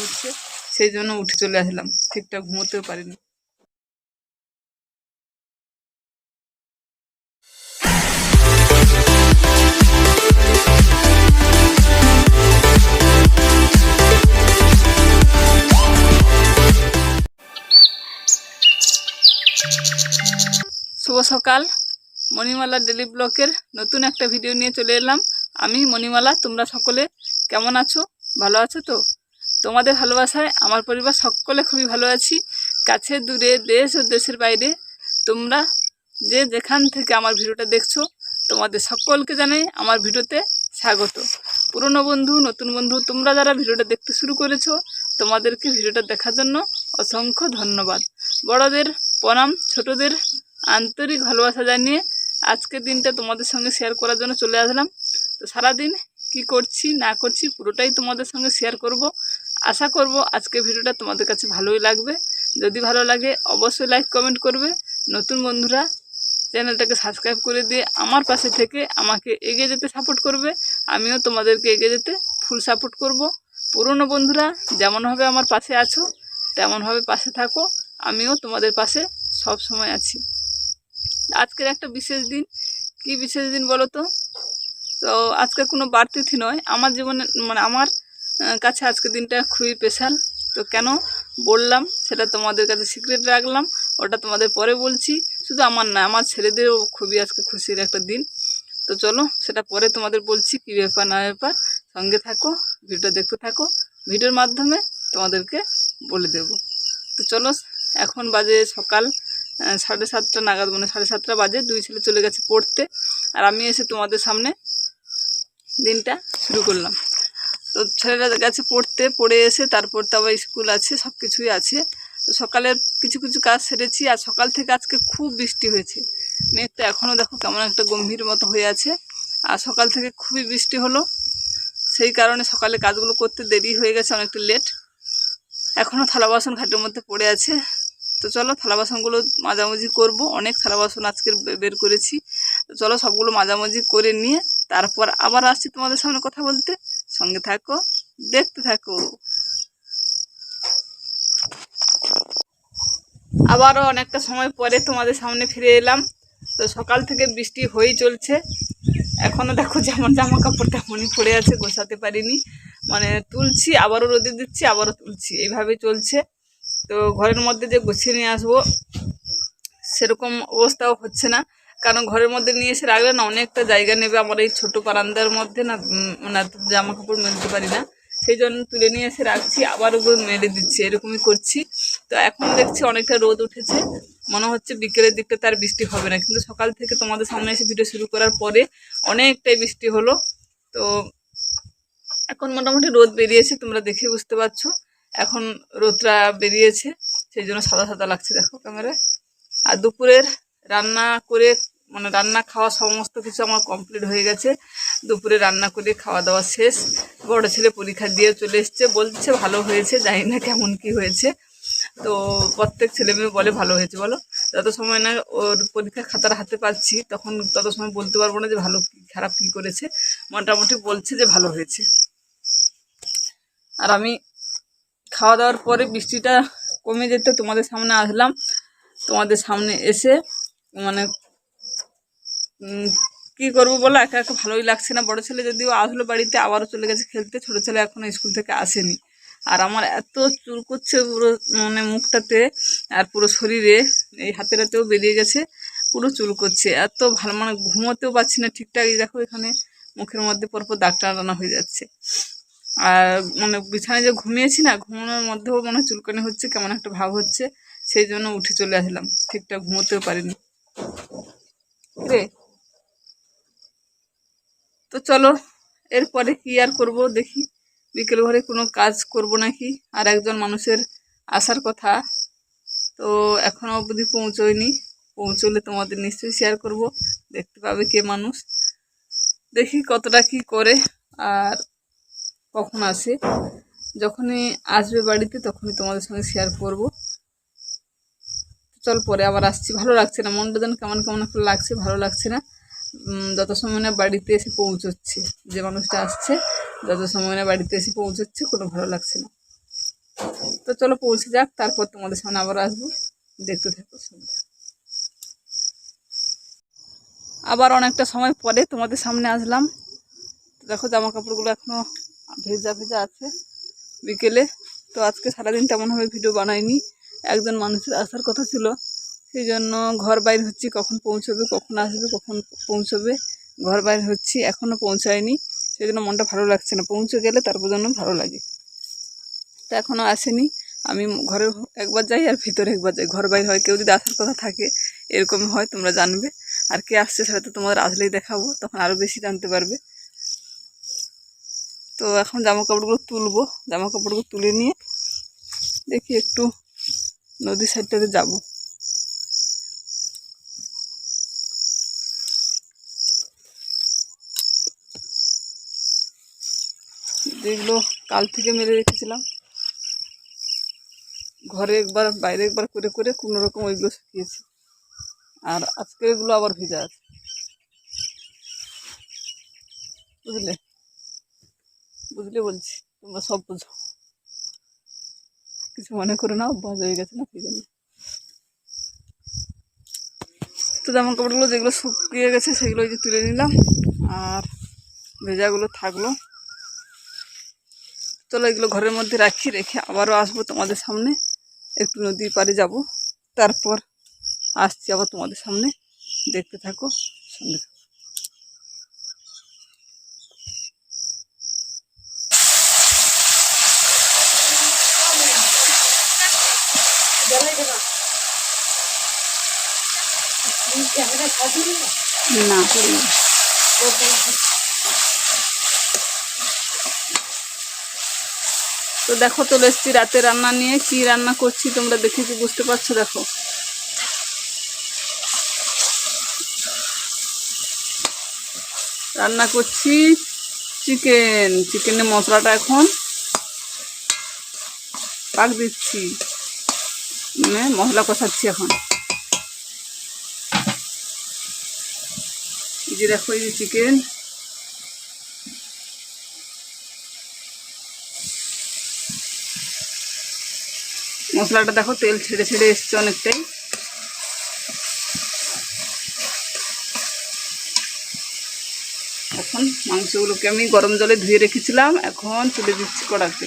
হচ্ছে, সেই জন্য উঠে চলে আসলাম, ঠিকঠাক ঘুমোতেও পারিনি। শুভ সকাল, মণিমালা ডেলি ব্লকের নতুন একটা ভিডিও নিয়ে চলে এলাম। আমি মণিমালা। তোমরা সকলে কেমন আছো? ভালো আছো তো? তোমাদের ভালোবাসায় আমার পরিবার সকলে খুবই ভালো আছি। কাছে দূরে, দেশ ও দেশের বাইরে তোমরা যে যেখান থেকে আমার ভিডিওটা দেখছো, তোমাদের সকলকে জানাই আমার ভিডিওতে স্বাগত। পুরনো বন্ধু, নতুন বন্ধু, তোমরা যারা ভিডিওটা দেখতে শুরু করেছো, তোমাদেরকে ভিডিওটা দেখার জন্য অসংখ্য ধন্যবাদ। বড়দের প্রণাম, ছোটদের আন্তরিক ভালোবাসা জানিয়ে আজকের দিনটা তোমাদের সঙ্গে শেয়ার করার জন্য চলে আসলাম। তো সারাদিন কি করছি না করছি পুরোটাই তোমাদের সঙ্গে শেয়ার করব। আশা করব আজকের ভিডিওটা তোমাদের কাছে ভালোই লাগবে। যদি ভালো লাগে অবশ্যই লাইক কমেন্ট করবে। নতুন বন্ধুরা চ্যানেলটাকে সাবস্ক্রাইব করে দিয়ে আমার পাশে থেকে আমাকে এগিয়ে যেতে সাপোর্ট করবে। আমিও তোমাদেরকে এগিয়ে যেতে ফুল সাপোর্ট করব। পুরনো বন্ধুরা যেমনভাবে আমার পাশে আছো তেমনভাবে পাশে থাকো, আমিও তোমাদের পাশে সব সময় আছি। আজকের একটা বিশেষ দিন। কি বিশেষ দিন বলো তো? তো আজকে কোনো বাড়তিথি নয়, আমার জীবনে আমার কাছে আজকের দিনটা খুবই স্পেশাল। তো কেন বললাম সেটা তোমাদের কাছে সিক্রেট রাখলাম, ওটা তোমাদের পরে বলছি। শুধু আমার না, আমার ছেলেদেরও খুবই আজকে খুশির একটা দিন। তো চলো সেটা পরে তোমাদের বলছি, কী ব্যাপার না ব্যাপার। সঙ্গে থাকো, ভিডিওটা দেখতে থাকো, ভিডিওর মাধ্যমে তোমাদেরকে বলে দেব। তো চলো, এখন বাজে সকাল 7:30 নাগাদ, 7:30 বাজে। দুই ছেলে চলে গেছে পড়তে, আর আমি এসে তোমাদের সামনে দিনটা শুরু করলাম। তো ছেলেরা গেছে পড়তে, পড়ে এসে তারপর তো আবার স্কুল আছে, সব কিছুই আছে। তো সকালের কিছু কিছু কাজ সেরেছি। আর সকাল থেকে আজকে খুব বৃষ্টি হয়েছে, মেঘটা এখনও দেখো কেমন একটা গম্ভীর মতো হয়ে আছে। আর সকাল থেকে খুবই বৃষ্টি হলো, সেই কারণে সকালে কাজগুলো করতে দেরি হয়ে গেছে, অনেকটা লেট। এখনও থালা বাসন ঘাটের মধ্যে পড়ে আছে। তো চলো থালা বাসনগুলো মাজামাজি করব। অনেক থালা বাসন আজকের বের করেছি। তো চলো সবগুলো মাজামাজি করে নিয়ে তারপর আবার আসছি তোমাদের সামনে কথা বলতে। সঙ্গে থাকো, দেখতে থাকো। আবারও অনেকটা সময় পরে তোমাদের সামনে ফিরে এলাম। তো সকাল থেকে বৃষ্টি হয়েই চলছে। এখনও দেখো যেমন জামা কাপড় তেমনই পড়ে আছে, গোছাতে পারিনি। তুলছি, আবারও রোদে দিচ্ছি, আবারও তুলছি, এইভাবে চলছে। তো ঘরের মধ্যে যে গুছিয়ে নিয়ে আসবো সেরকম অবস্থাও হচ্ছে না, কারণ ঘরের মধ্যে নিয়ে এসে রাখলে না অনেকটা জায়গা নেবে আমার এই ছোটো বারান্দার মধ্যে। না জামা কাপড় মেলতে পারি না, সেই জন্য তুলে নিয়ে এসে রাখছি, আবার ওগুলো মেলে দিচ্ছি, এরকমই করছি। তো এখন দেখছি অনেকটা রোদ উঠেছে, মনে হচ্ছে বিকেলের দিকটা তার বৃষ্টি হবে না, কিন্তু সকাল থেকে তোমাদের সামনে এসে ভিডিও শুরু করার পরে অনেকটাই বৃষ্টি হলো। তো এখন মোটামুটি রোদ বেরিয়েছে, তোমরা দেখে বুঝতে পারছো এখন রোদটা বেরিয়েছে, সেই জন্য সাদা সাদা লাগছে দেখো ক্যামেরায়। আর দুপুরের রান্না করে রান্না খাওয়া সমস্ত কিছু আমার কমপ্লিট হয়ে গেছে। দুপুরে রান্না করে খাওয়া দাওয়া শেষ। বড় ছেলে পরীক্ষা দিয়ে চলে এসছে, বলছে ভালো হয়েছে, জানি না কেমন কি হয়েছে। তো প্রত্যেক ছেলে মেয়ে বলে ভালো হয়েছে। বলো, যত সময় না ওর পরীক্ষার খাতার হাতে পাচ্ছি তখন তত সময় বলতে পারবো না যে ভালো কি খারাপ কি করেছে। মোটামুটি বলছে যে ভালো হয়েছে। আর আমি খাওয়া দাওয়ার পরে বৃষ্টিটা কমে যেতে তোমাদের সামনে আসলাম। তোমাদের সামনে এসে কি করবো বলো, একা একা ভালোই লাগছে না। বড় ছেলে যদিও আসলো বাড়িতে, আবারও চলে গেছে খেলতে। ছোট ছেলে এখনো স্কুল থেকে আসেনি। আর আমার এত চুল করছে পুরো মুখটাতে, আর পুরো শরীরে, এই হাতে হাতেও বেরিয়ে গেছে, পুরো চুল করছে। এত ভালো ঘুমোতেও পারছি না ঠিকঠাক। দেখো এখানে মুখের মধ্যে পরপর দাগ টানা হয়ে যাচ্ছে। আর বিছানায় যে ঘুমিয়েছি না, ঘুমানোর মধ্যেও চুলকানি হচ্ছে, কেমন একটা ভাব হচ্ছে, সেই জন্য উঠে চলে আসলাম, ঠিকঠাক ঘুমোতেও পারিনি রে। তো চলো এরপরে কি আর করব দেখি, বিকেল ভরে কোনো কাজ করব নাকি। আর একজন মানুষের আসার কথা, তো এখনো অবধি পৌঁছয়নি। পৌঁছলে তোমাদের নিশ্চয়ই শেয়ার করব, দেখতে পাবে কে মানুষ। দেখি কতটা কি করে আর কখন আসে। যখনই আসবে বাড়িতে তখনই তোমাদের সঙ্গে শেয়ার করব। চল পরে আবার আসছি। ভালো লাগছে না, মনটা যেন কেমন কেমন একটা লাগছে, ভালো লাগছে না। যত সময় না বাড়িতে এসে পৌঁছচ্ছে, যে মানুষটা আসছে যত সময় না বাড়িতে এসে পৌঁছচ্ছে, কোনো ভালো লাগছে না। তো চলো পৌঁছে যাক, তারপর তোমাদের সামনে আবার আসবো, দেখতে থাকো শুনতে। আবার অনেকটা সময় পরে তোমাদের সামনে আসলাম। দেখো জামা কাপড়গুলো এখনো ভেজা ভেজা আছে বিকেলে। তো আজকে সারাদিন তেমনভাবে ভিডিও বানাইনি, একজন মানুষের আসার কথা ছিল, সেই জন্য ঘর বাইর হচ্ছি, কখন পৌঁছবে, কখন আসবে, কখন পৌঁছবে, ঘর বাইর হচ্ছি, এখনও পৌঁছায়নি, সেই জন্য মনটা ভালো লাগছে না। পৌঁছে গেলে তারপর জন্য ভালো লাগে। তো এখনও আসেনি। আমি ঘরে একবার যাই আর ভিতরে একবার যাই, ঘর বাইর হয়। কেউ যদি আসার কথা থাকে এরকম হয়, তোমরা জানবে। আর কে আসছে সেটা তো তোমাদের আসলেই দেখাবো, তখন আরও বেশি জানতে পারবে। তো এখন জামা কাপড়গুলো তুলবো, জামা কাপড়গুলো তুলে নিয়ে দেখি একটু নদীর সাইডটাতে যাব। যেগুলো কাল থেকে মেরে রেখেছিলাম, ঘরে একবার বাইরে একবার করে করে কোনো রকম ওইগুলো শুকিয়েছি, আর আজকের এগুলো আবার ভেজা আছে, বুঝলে বুঝলে বলছি, তোমরা সব বুঝো, কিছু মনে করো না, অভ্যাস হয়ে গেছে না, সেই জন্য। তো জামা কাপড়গুলো যেগুলো শুকিয়ে গেছে সেগুলো যে তুলে নিলাম, আর ভেজাগুলো থাকলো। চলো এগুলো ঘরের মধ্যে রাখি, রেখে আবারও আসবো তোমাদের সামনে, একটু নদীর পাড়ে যাব, তারপর আসছি আবার তোমাদের সামনে, দেখতে থাকো সঙ্গে থাকো। না তো দেখো, চলে এসছি রাতে রান্না নিয়ে। কি রান্না করছি তোমরা দেখে কি বুঝতে পারছো? দেখো, রান্না করছি চিকেন। চিকেনের মশলাটা এখন পাক দিচ্ছি, মানে মশলা কষাচ্ছি এখন। এই যে দেখো, এই যে চিকেন, মশলাটা দেখো তেল ছেড়ে ছেড়ে এসছে অনেকটাই। এখন মাংসগুলোকে আমি গরম জলে ধুয়ে রেখেছিলাম, এখন তুলে দিচ্ছি কড়াতে।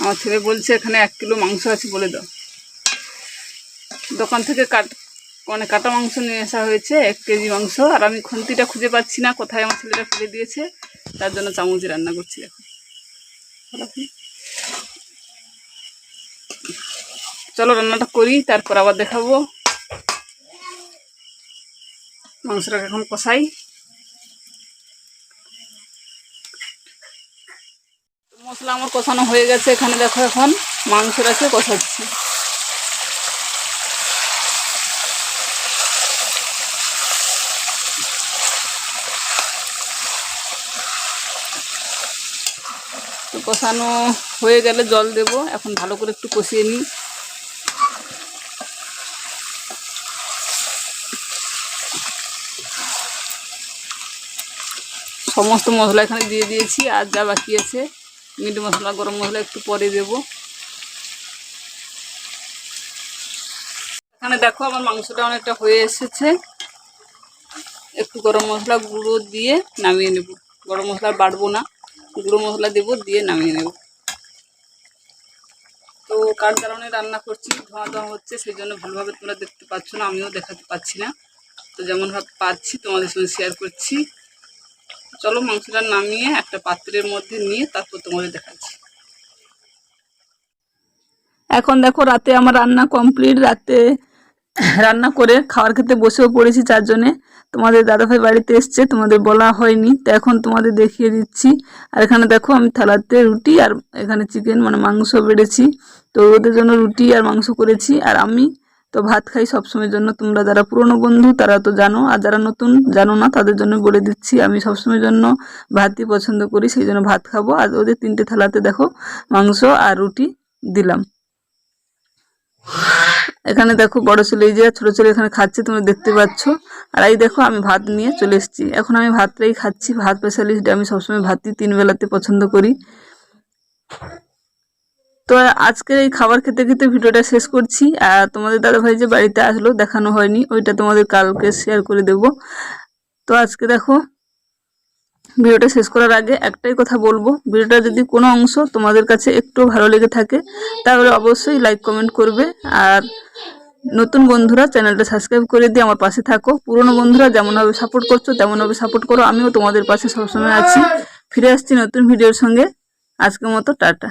আমার ছেলে বলছে এখানে 1 কিলো মাংস আছে, বলে দাও। দোকান থেকে কাটা মাংস নিয়ে আসা হয়েছে, 1 কেজি মাংস, আর আমি খুন্তিটা খুঁজে পাচ্ছি না, কোথায় আমার ছেলেটা ফেলে দিয়েছে, তার জন্য চামচে রান্না করছি এখন। চলো রান্নাটা করি, তারপর আবার দেখাবো। মাংসটাকে এখন কষাই। মশলা আমার কষানো হয়ে গেছে, এখানে দেখো এখন মাংসটাকে কষাচ্ছি। কষানো হয়ে গেলে জল দেব, এখন ভালো করে একটু কষিয়ে নিই। সমস্ত মশলা এখানে দিয়ে দিয়েছি, আর যা বাকি আছে মিট মশলা, গরম মশলা একটু পরে দেব। এখানে দেখো আমার মাংসটা অনেকটা হয়ে এসেছে, একটু গরম মশলা গুঁড়ো দিয়ে নামিয়ে নেব। গরম মশলা বাড়বো না, গুঁড়ো মশলা দেবো, দিয়ে নামিয়ে নেব। তো কার কারণে রান্না করছি, ধোঁয়া ধোঁয়া হচ্ছে, সেই জন্য ভালোভাবে তোমরা দেখতে পাচ্ছ না, আমিও দেখাতে পাচ্ছি না। তো যেমনভাবে পাচ্ছি তোমাদের সঙ্গে শেয়ার করছি। চলো মাংসটা নামিয়ে একটা পাত্রের মধ্যে নিয়ে তারপর তোমাদের দেখাচ্ছি। এখন দেখো রাতে আমার রান্না কমপ্লিট। রাতে রান্না করে খাওয়ার খেতে বসেও পড়েছি 4 জনে। তোমাদের দাদাভাই বাড়িতে এসছে, তোমাদের বলা হয়নি, তো এখন তোমাদের দেখিয়ে দিচ্ছি। আর এখানে দেখো আমি থালাতে রুটি আর এখানে চিকেন মানে মাংস বেড়েছি, তো ওদের জন্য রুটি আর মাংস করেছি। আর আমি তো ভাত খাই সবসময়ের জন্য। তোমরা যারা পুরনো বন্ধু তারা তো জানো, আর যারা নতুন জানো না তাদের জন্য বলে দিচ্ছি, আমি সবসময়ের জন্য ভাতই পছন্দ করি, সেই জন্য ভাত খাবো। আর ওদের 3টে থালাতে দেখো মাংস আর রুটি দিলাম। এখানে দেখো বড় ছেলে এই যে ছোট ছেলে এখানে খাচ্ছে, তোমরা দেখতে পাচ্ছ। আর এই দেখো আমি ভাত নিয়ে চলে এসেছি। এখন আমি ভাতটাই খাচ্ছি। ভাত স্পেশালিস্ট, আমি সবসময় ভাতই 3 বেলাতে পছন্দ করি। তো আজকের এই খাবার খেতে খেতে ভিডিওটা শেষ করছি। আর তোমাদের দাদা ভাই যে বাড়িতে আসলো, দেখানো হয়নি, ওইটা তোমাদের কালকে শেয়ার করে দেব। তো আজকে দেখো ভিডিওটা শেষ করার আগে একটাই কথা বলবো, ভিডিওটা যদি কোনো অংশ তোমাদের কাছে একটু ভালো লেগে থাকে তাহলে অবশ্যই লাইক কমেন্ট করবে। আর নতুন বন্ধুরা চ্যানেলটা সাবস্ক্রাইব করে দিয়ে আমার পাশে থাকো। পুরনো বন্ধুরা যেমনভাবে সাপোর্ট করছো তেমনভাবে সাপোর্ট করো, আমিও তোমাদের পাশে সবসময় আছি। ফিরে আসছি নতুন ভিডিওর সঙ্গে। আজকের মতো টাটা।